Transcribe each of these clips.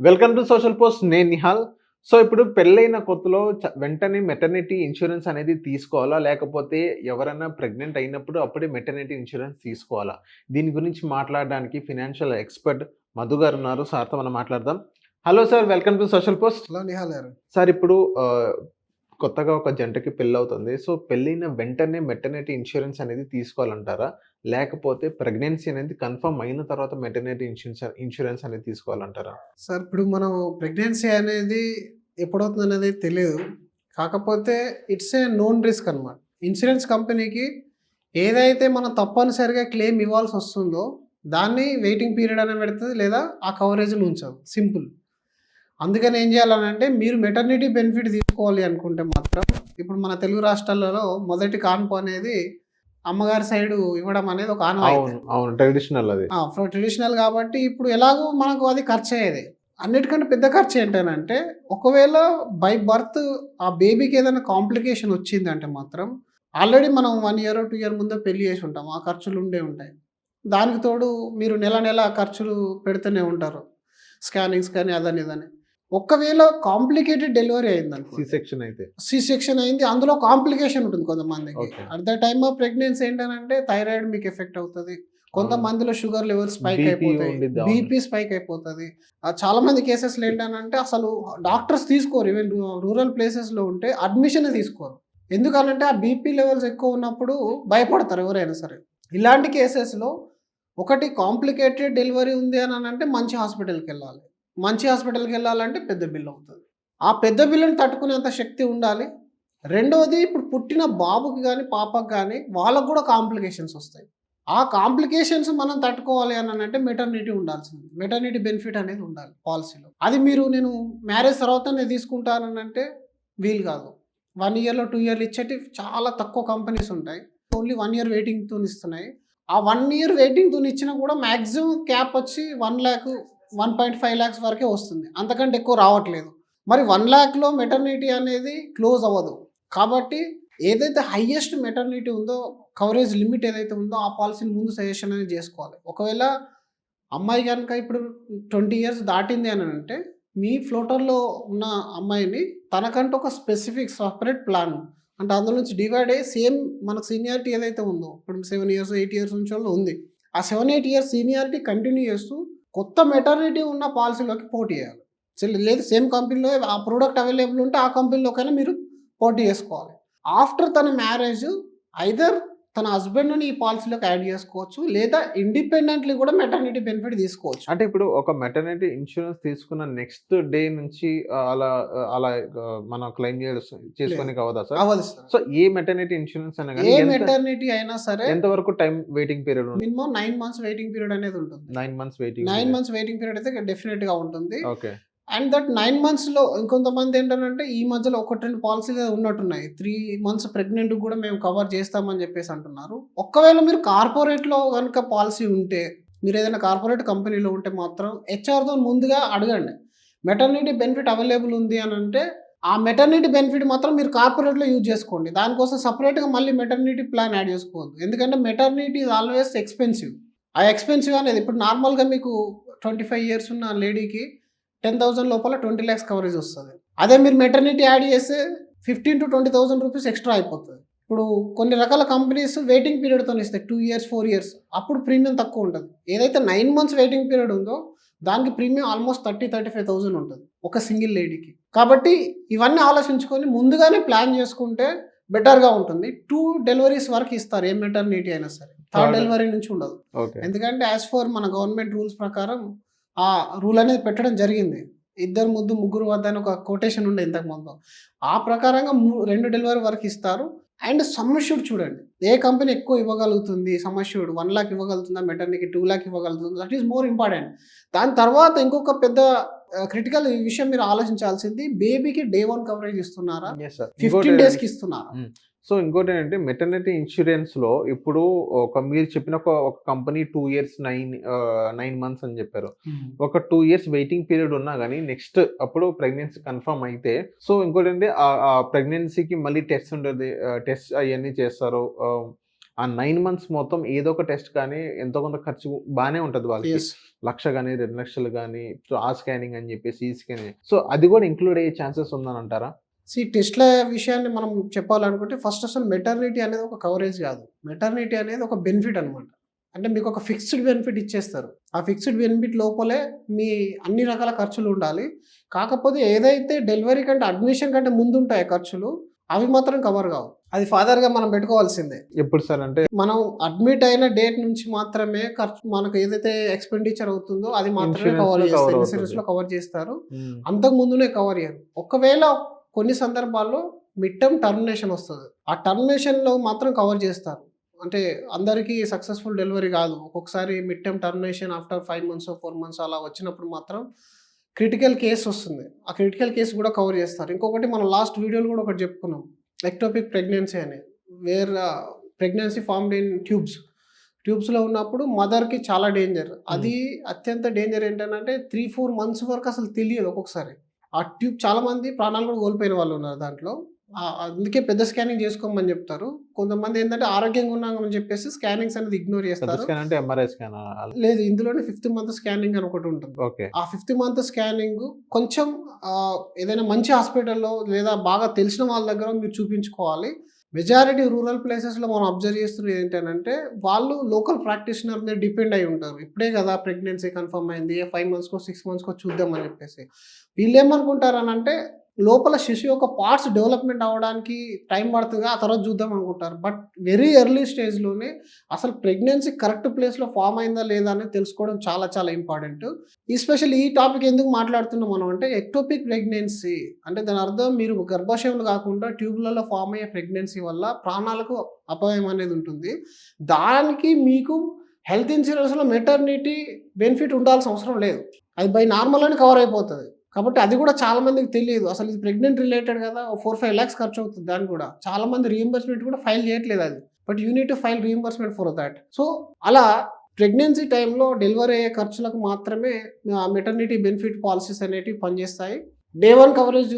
Welcome to social post. నేను Nihal. So, ఇప్పుడు పెళ్ళైన కొత్తలో వెంటనే మెటర్నిటీ ఇన్స్యూరెన్స్ అనేది తీసుకోవాలా? లేకపోతే ఎవరైనా ప్రెగ్నెంట్ అయినప్పుడు అప్పుడే మెటర్నిటీ ఇన్స్యూరెన్స్ తీసుకోవాలా? దీని గురించి మాట్లాడడానికి ఫినాన్షియల్ ఎక్స్‌పర్ట్ మధు గారున్నారు. సార్‌తో మనం మాట్లాడదాం. Hello sir. Welcome to social post. Hello Nihal garu. Sir, ఇప్పుడు కొత్తగా ఒక జంటకి పెళ్లవుతుంది. సో, పెళ్ళైన వెంటనే మెటర్నిటీ ఇన్స్యూరెన్స్ అనేది తీసుకోవాలంటారా? లేకపోతే ప్రెగ్నెన్సీ అనేది కన్ఫర్మ్ అయిన తర్వాత మెటర్నిటీ ఇన్స్యూరెన్స్ అనేది తీసుకోవాలంటారా? సార్, ఇప్పుడు మనం ప్రెగ్నెన్సీ అనేది ఎప్పుడవుతుందనేది తెలియదు. కాకపోతే ఇట్స్ ఏ నోన్ రిస్క్ అనమాట. ఇన్సూరెన్స్ కంపెనీకి ఏదైతే మనం తప్పనిసరిగా క్లెయిమ్ ఇవ్వాల్సి వస్తుందో దాన్ని వెయిటింగ్ పీరియడ్ అని పెడుతుంది, లేదా ఆ కవరేజ్‌ని ఉంచదు. సింపుల్. అందుకని ఏం చేయాలనంటే, మీరు మెటర్నిటీ బెనిఫిట్ తీసుకోవాలి అనుకుంటే మాత్రం ఇప్పుడు మన తెలుగు రాష్ట్రాలలో మొదటి కాన్పు అనేది అమ్మగారి సైడు ఇవ్వడం అనేది ఒక ఆనవాయితీ. అవును. ట్రెడిషనల్ అది. ట్రెడిషనల్ కాబట్టి ఇప్పుడు ఎలాగో మనకు అది ఖర్చయ్యేది. అన్నిటికంటే పెద్ద ఖర్చు ఏంటనంటే, ఒకవేళ బై బర్త్ ఆ బేబీకి ఏదైనా కాంప్లికేషన్ వచ్చిందంటే మాత్రం ఆల్రెడీ మనం 1 ఇయర్, 2 ఇయర్ ముందే పెళ్లి చేసి ఉంటాం. ఆ ఖర్చులు ఉండే ఉంటాయి. దానికి తోడు మీరు నెల నెల ఖర్చులు పెడుతూనే ఉంటారు. స్కానింగ్స్ కానీ అదని ఇదని. ఒకవేళ కాంప్లికేటెడ్ డెలివరీ అయిందనుకో, సి సెక్షన్ అయింది, అందులో కాంప్లికేషన్ ఉంటుంది కొంతమందికి. At the time of pregnancy ఏంటంటే థైరాయిడ్ మీకు ఎఫెక్ట్ అవుతుంది. కొంతమందిలో షుగర్ లెవెల్ స్పైక్ అయిపోతాయి, బీపీ స్పైక్ అయిపోతుంది. చాలా మంది కేసెస్లో ఏంటంటే అసలు డాక్టర్స్ తీసుకోరు. ఈవెన్ రూరల్ ప్లేసెస్లో ఉంటే అడ్మిషన్ తీసుకోరు. ఎందుకనంటే ఆ బీపీ లెవెల్స్ ఎక్కువ ఉన్నప్పుడు భయపడతారు ఎవరైనా సరే. ఇలాంటి కేసెస్లో ఒకటి కాంప్లికేటెడ్ డెలివరీ ఉంది అని అంటే మంచి హాస్పిటల్కి వెళ్ళాలి. మంచి హాస్పిటల్కి వెళ్ళాలంటే పెద్ద బిల్ అవుతుంది. ఆ పెద్ద బిల్లుని తట్టుకునేంత శక్తి ఉండాలి. రెండవది, ఇప్పుడు పుట్టిన బాబుకి కానీ పాపకి కానీ వాళ్ళకు కూడా కాంప్లికేషన్స్ వస్తాయి. ఆ కాంప్లికేషన్స్ మనం తట్టుకోవాలి అని అంటే మెటర్నిటీ ఉండాల్సింది. మెటర్నిటీ బెనిఫిట్ అనేది ఉండాలి పాలసీలో. అది నేను మ్యారేజ్ తర్వాత నేను తీసుకుంటానంటే వీలు కాదు. 1 ఇయర్లో 2 ఇయర్లు ఇచ్చేటివి చాలా తక్కువ కంపెనీస్ ఉంటాయి. ఓన్లీ 1 ఇయర్ వెయిటింగ్తో ఇస్తున్నాయి. ఆ 1 ఇయర్ వెయిటింగ్తో ఇచ్చినా కూడా మ్యాక్సిమం క్యాప్ వచ్చి 1 lakh 1.5 lakhs వరకే వస్తుంది. అంతకంటే ఎక్కువ రావట్లేదు. మరి 1 lakhలో మెటర్నిటీ అనేది క్లోజ్ అవ్వదు. కాబట్టి ఏదైతే హైయెస్ట్ మెటర్నిటీ ఉందో, కవరేజ్ లిమిట్ ఏదైతే ఉందో ఆ పాలసీని ముందు సజెషన్ అనేది చేసుకోవాలి. ఒకవేళ అమ్మాయి కనుక ఇప్పుడు 20 ఇయర్స్ దాటింది అని అంటే, మీ ఫ్లోటర్లో ఉన్న అమ్మాయిని తనకంటూ ఒక స్పెసిఫిక్ సపరేట్ ప్లాన్, అంటే అందులో నుంచి డివైడ్ అయ్యి సేమ్ మనకు సీనియారిటీ ఏదైతే ఉందో, ఇప్పుడు 7 ఇయర్స్ 8 ఇయర్స్ నుంచి వాళ్ళు ఉంది, ఆ 7, 8 ఇయర్స్ సీనియారిటీ కంటిన్యూ చేస్తూ కొత్త మెటర్నిటీ ఉన్న పాలసీలోకి పోటీ చేయాలి. లేదు సేమ్ కంపెనీలో ఆ ప్రోడక్ట్ అవైలబుల్ ఉంటే ఆ కంపెనీలోకైనా మీరు పోటీ చేసుకోవాలి. ఆఫ్టర్ తన మ్యారేజ్ ఐదర్ తన హస్బెండ్ని ఈ పాలసీలోకి యాడ్ చేసుకోవచ్చు, లేదా ఇండిపెండెంట్లీ కూడా మెటర్నిటీ బెనిఫిట్ తీసుకోవచ్చు. అంటే ఇప్పుడు ఒక మెటర్నిటీ ఇన్సూరెన్స్ తీసుకున్న నెక్స్ట్ డే నుంచి అలా అలా మనం క్లెయిమ్ చేసుకోనికి అవ్వదా సార్? అవ్వదు సార్. సో ఏ మెటర్నిటీ ఇన్సూరెన్స్ అయినా ఏ మెటర్నిటీ అయినా సరే ఎంత వరకు టైం వెయిటింగ్ పీరియడ్ ఉంటుంది? మినిమం 9 months వెయిటింగ్ పీరియడ్ అనేది ఉంటుంది. 9 months వెయిటింగ్ పీరియడ్ అయితే డెఫినెట్ గా ఉంటుంది. ఓకే. అండ్ దట్ 9 monthsలో ఇంకొంతమంది ఏంటంటే ఈ మధ్యలో 1-2 పాలసీలు ఉన్నట్టున్నాయి. 3 months ప్రెగ్నెంట్ కూడా మేము కవర్ చేస్తామని చెప్పేసి అంటున్నారు. ఒకవేళ మీరు కార్పొరేట్లో కనుక పాలసీ ఉంటే, మీరు ఏదైనా కార్పొరేట్ కంపెనీలో ఉంటే మాత్రం హెచ్ఆర్తో ముందుగా అడగండి. మెటర్నిటీ బెనిఫిట్ అవైలబుల్ ఉంది అని అంటే ఆ మెటర్నిటీ బెనిఫిట్ మాత్రం మీరు కార్పొరేట్లో యూజ్ చేసుకోండి. దానికోసం సపరేట్గా మళ్ళీ మెటర్నిటీ ప్లాన్ యాడ్ చేసుకోవద్దు. ఎందుకంటే మెటర్నిటీ ఈజ్ ఆల్వేస్ ఎక్స్పెన్సివ్. ఆ ఎక్స్పెన్సివ్ అనేది ఇప్పుడు నార్మల్గా మీకు 25 years ఉన్న లేడీకి 10,000 లోపల 20 lakhs కవరేజ్ వస్తుంది. అదే మీరు మెటర్నిటీ యాడ్ చేస్తే 15,000 to 20,000 రూపీస్ ఎక్స్ట్రా అయిపోతుంది. ఇప్పుడు కొన్ని రకాల కంపెనీస్ వెయిటింగ్ పీరియడ్తో ఇస్తాయి 2 years 4 years, అప్పుడు ప్రీమియం తక్కువ ఉంటుంది. ఏదైతే 9 months వెయిటింగ్ పీరియడ్ ఉందో దానికి ప్రీమియం ఆల్మోస్ట్ 30,000-35,000 ఉంటుంది ఒక సింగిల్ లేడీకి. కాబట్టి ఇవన్నీ ఆలోచించుకొని ముందుగానే ప్లాన్ చేసుకుంటే బెటర్గా ఉంటుంది. 2 deliveries వరకు ఇస్తారు ఏ మెటర్నిటీ అయినా సరే. 3rd డెలివరీ నుంచి ఉండదు. ఎందుకంటే యాజ్ ఫర్ మన గవర్నమెంట్ రూల్స్ ప్రకారం ఆ రూల్ అనేది పెట్టడం జరిగింది. 2 ముగ్గురు వద్ద అని ఒక కొటేషన్ ఉండే ఇంతకు ముందు. ఆ ప్రకారంగా 2 డెలివరీ వరకు ఇస్తారు. అండ్ సమ్ అష్యూర్డ్ చూడండి, ఏ కంపెనీ ఎక్కువ ఇవ్వగలుగుతుంది, సమ్ అష్యూర్డ్ 1 lakh ఇవ్వగలుగుతుందా, మెటర్నిటీకి 2 lakh ఇవ్వగలుగుతుంది, దట్ ఈస్ మోర్ ఇంపార్టెంట్. దాని తర్వాత ఇంకొక పెద్ద క్రిటికల్ విషయం మీరు ఆలోచించాల్సింది, బేబీకి day 1 కవరేజ్ ఇస్తున్నారా, 15 daysకి ఇస్తున్నారా. సో ఇంకోటి ఏంటంటే మెటర్నిటీ ఇన్సూరెన్స్లో ఇప్పుడు మీరు చెప్పిన ఒక కంపెనీ 2 years 9 months అని చెప్పారు. ఒక 2 years వెయిటింగ్ పీరియడ్ ఉన్నా కానీ నెక్స్ట్ అప్పుడు ప్రెగ్నెన్సీ కన్ఫర్మ్ అయితే, సో ఇంకోటి అంటే ఆ ప్రెగ్నెన్సీకి మళ్ళీ టెస్ట్ ఉంటుంది, టెస్ట్ అవన్నీ చేస్తారు. ఆ 9 మంత్స్ మొత్తం ఏదో ఒక టెస్ట్ కానీ ఎంతో కొంత ఖర్చు బానే ఉంటది వాళ్ళకి. యెస్. 1,00,000 గాని, 2,00,000 గాని, సో ఆ స్కానింగ్ అని చెప్పేసి, ఈ స్కానింగ్. సో అది కూడా ఇంక్లూడ్ అయ్యే ఛాన్సెస్ ఉందనంటారా? టెస్ట్‌ల విషయాన్ని మనం చెప్పాలనుకుంటే ఫస్ట్ అసలు మెటర్నిటీ అనేది ఒక కవరేజ్ కాదు. మెటర్నిటీ అనేది ఒక బెనిఫిట్ అనమాట. అంటే మీకు ఒక ఫిక్స్డ్ బెనిఫిట్ ఇచ్చేస్తారు. ఆ ఫిక్స్డ్ బెనిఫిట్ లోపలే మీ అన్ని రకాల ఖర్చులు ఉండాలి. కాకపోతే ఏదైతే డెలివరీ కంటే అడ్మిషన్ కంటే ముందు ఉంటాయో ఖర్చులు, అవి మాత్రం కవర్ కావు. అది ఫాదర్‌గా మనం పెట్టుకోవాల్సిందే. ఎప్పుడు సార్ అంటే మనం అడ్మిట్ అయిన డేట్ నుంచి మాత్రమే ఖర్చు మనకు ఏదైతే ఎక్స్‌పెండిచర్ అవుతుందో అది మాత్రమే ఇన్స్యూరెన్స్‌లో కవర్ కవర్ చేస్తారు. అవుతుంది. ఇన్స్యూరెన్స్‌లో కవర్ చేస్తారు. హ్మ్. అంతకు ముందునే కవర్ చేయరు. ఒకవేళ కొన్ని సందర్భాల్లో మిడ్ టర్మ్ టర్మినేషన్ వస్తది. ఆ టర్మినేషన్‌లో మాత్రం కవర్ చేస్తారు. అంటే అందరికీ సక్సెస్‌ఫుల్ డెలివరీ కాదు. ఒక్కొక్కసారి mid term termination after 5 మంత్సో, 4 months అలా వచ్చినప్పుడు మాత్రం క్రిటికల్ కేస్ వస్తుంది. ఆ క్రిటికల్ కేస్ కూడా కవర్ చేస్తారు. ఇంకొకటి మనం లాస్ట్ వీడియోలో కూడా ఒకటి చెప్పుకున్నాం. ఎక్టోపిక్ ప్రెగ్నెన్సీ అని. Where pregnancy formed in tubes. ట్యూబ్స్‌లో ఉన్నప్పుడు మదర్‌కి చాలా డేంజర్. అది అత్యంత డేంజర్ ఏంటనంటే 3, 4 మంత్స్ వరకు అసలు తెలియదు ఒక్కొక్కసారి. ఆ ట్యూబ్ చాలామంది ప్రాణాలు కూడా కోల్పోయిన వాళ్ళు ఉన్నారు దాంట్లో. అందుకే పెద్ద స్కానింగ్ చేసుకోమని చెప్తారు. కొంతమంది ఏందంటే ఆరోగ్యంగా ఉన్నామని చెప్పేసి స్కానింగ్స్ అనేది ఇగ్నోర్ పెద్ద చేస్తారు. స్కాన్ అంటే ఎంఆర్ఐ స్కానా? లేదు, ఇందులోనే 5th మంత్ స్కానింగ్ అని ఒకటి ఉంటుంది. ఓకే. ఆ 5th మంత్ స్కానింగ్ కొంచెం ఏదైనా మంచి హాస్పిటల్‌లో లేదా బాగా తెలిసిన వాళ్ళ దగ్గర మీరు చూపించుకోవాలి. మెజారిటీ రూరల్ ప్లేసెస్‌లో మనం అబ్జర్వ్ చేస్తున్నది ఏంటనంటే, వాళ్ళు లోకల్ ప్రాక్టీషనర్ మీద డిపెండ్ అయ్యి ఉంటారు. ఇప్పుడే కదా ప్రెగ్నెన్సీ కన్ఫర్మ్ అయింది. 5 మంత్స్‌కో, 6 మంత్స్‌కో చూద్దామని చెప్పేసి. వీళ్ళేమనుకుంటారనంటే, లోపల శిశువు యొక్క పార్ట్స్ డెవలప్‌మెంట్ అవ్వడానికి టైం పడుతదిగా, ఆ తర్వాత చూద్దాం అనుకుంటారు. బట్ వెరీ ఎర్లీ స్టేజ్‌లోనే అసలు ప్రెగ్నెన్సీ కరెక్ట్ ప్లేస్‌లో ఫార్మ్ అయిందా లేదా అనేది తెలుసుకోవడం చాలా చాలా ఇంపార్టెంట్. ఎస్పెషల్లీ ఈ టాపిక్ ఎందుకు మాట్లాడుతున్నాం మనం అంటే, ఎక్టోపిక్ ప్రెగ్నెన్సీ అంటే దాని అర్థం మీరు గర్భాశయంలో కాకుండా ట్యూబ్‌లలో ఫార్మ్ అయ్యే ప్రెగ్నెన్సీ వల్ల ప్రాణాలకు అపాయం అనేది ఉంటుంది. దానికి మీకు హెల్త్ ఇన్స్యూరెన్స్‌లో మెటర్నిటీ బెనిఫిట్ ఉండాల్సిన అవసరం లేదు. అది బై నార్మల్‌లోనే కవర్ అయిపోతది. కాబట్టి అది కూడా చాలా మందికి తెలియదు. అసలు ఇది ప్రెగ్నెంట్ రిలేటెడ్ కదా! 4, 5 లాక్స్ ఖర్చు అవుతుంది దానికి కూడా. చాలా మంది రీయింబర్స్‌మెంట్ కూడా ఫైల్ చేయట్లేదు అది. But you need to file reimbursement for thought. So, అలా ప్రెగ్నెన్సీ టైంలో డెలివరీ అయ్యే ఖర్చులకు మాత్రమే మెటర్నిటీ బెనిఫిట్ పాలిసీస్ అనేటివి పనిచేస్తాయి. డే 1 కవరేజ్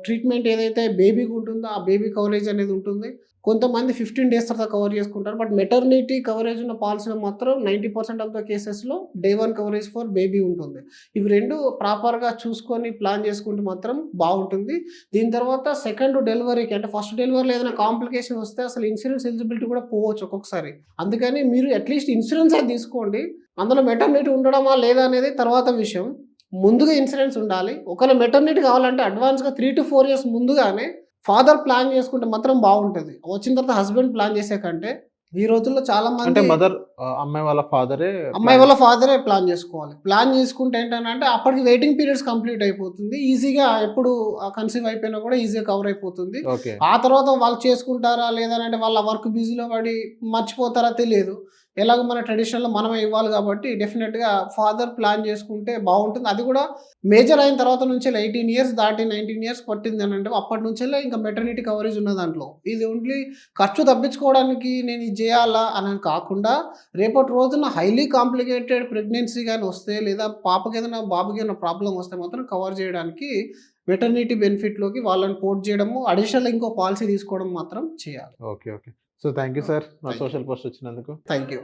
ట్రీట్మెంట్ ఏదైతే బేబీకి ఉంటుందో ఆ బేబీ కవరేజ్ అనేది ఉంటుంది. కొంతమంది 15 డేస్ తర్వాత కవర్ చేసుకుంటారు. బట్ మెటర్నిటీ కవరేజ్ ఉన్న పాలసీలో మాత్రం 90% ఆఫ్ ద కేసెస్‌లో డే 1 కవరేజ్ ఫర్ బేబీ ఉంటుంది. ఇవి 2 ప్రాపర్‌గా చూసుకొని ప్లాన్ చేసుకుంటే మాత్రం బావుంటుంది. దీని తర్వాత సెకండ్ డెలివరీకి అంటే ఫస్ట్ డెలివరీలో ఏదైనా కాంప్లికేషన్ వస్తే అసలు ఇన్స్యూరెన్స్ ఎలిజిబిలిటీ కూడా పోవచ్చు ఒక్కొక్కసారి. అందుకని మీరు అట్‌లీస్ట్ ఇన్స్యూరెన్స్ అయితే తీసుకోండి. అందులో మెటర్నిటీ ఉండడమా లేదా అనేది తర్వాత విషయం. ముందుగా ఇన్సూరెన్స్ ఉండాలి. ఒకవేళ మెటర్నిటీ కావాలంటే అడ్వాన్స్‌గా 3-4 ఇయర్స్ ముందుగానే ఫాదర్ ప్లాన్ చేసుకుంటే మాత్రం బావుంటది. వచ్చిన తర్వాత హస్బెండ్ ప్లాన్ చేసే కంటే, ఈ రోజుల్లో చాలా అంటే మంది మదర్ అమ్మాయి వాళ్ళ ఫాదరే అమ్మాయి వాళ్ళ ఫాదరే ప్లాన్ చేసుకోవాలి. ప్లాన్ చేసుకుంటే ఏంటనంటే అప్పటికి వెయిటింగ్ పీరియడ్స్ కంప్లీట్ అయిపోతుంది. ఈజీగా ఎప్పుడు కన్సీవ్ అయిపోయినా కూడా ఈజీగా కవర్ అయిపోతుంది. ఓకే. ఆ తర్వాత వాళ్ళు చేసుకుంటారా లేదనంటే వాళ్ళ వర్క్ బిజీలో పడి మర్చిపోతారా తెలియదు. ఎలాగో మన ట్రెడిషనల్‌లో మనమే ఇవ్వాలి కాబట్టి డెఫినిట్‌గా ఫాదర్ ప్లాన్ చేసుకుంటే బావుంటుంది. అది కూడా మేజర్ అయిన తర్వాత నుంచెల్లి 18 ఇయర్స్ దాటి 19 ఇయర్స్ పట్టిందనంటే అప్పటి నుంచెల్లే ఇంకా మెటర్నిటీ కవరేజ్ ఉన్న దాంట్లో. ఇది ఓన్లీ ఖర్చు తప్పించుకోవడానికి నేను ఇది చేయాలా అని కాకుండా రేపటి రోజున హైలీ కాంప్లికేటెడ్ ప్రెగ్నెన్సీ గాని వస్తే లేదా పాపకేదైనా బాబుకేదైనా ప్రాబ్లమ్ వస్తే మాత్రం కవర్ చేయడానికి మెటర్నిటీ బెనిఫిట్‌లోకి వాళ్ళని పోర్ట్ చేయడము, అడిషనల్‌గా ఇంకో పాలిసీ తీసుకోవడం మాత్రం చేయాలి. Okay. Okay. So thank you sir. మా థాంక్ యూ. సోషల్ పోస్ట్ వచ్చినందుకు. Thank you.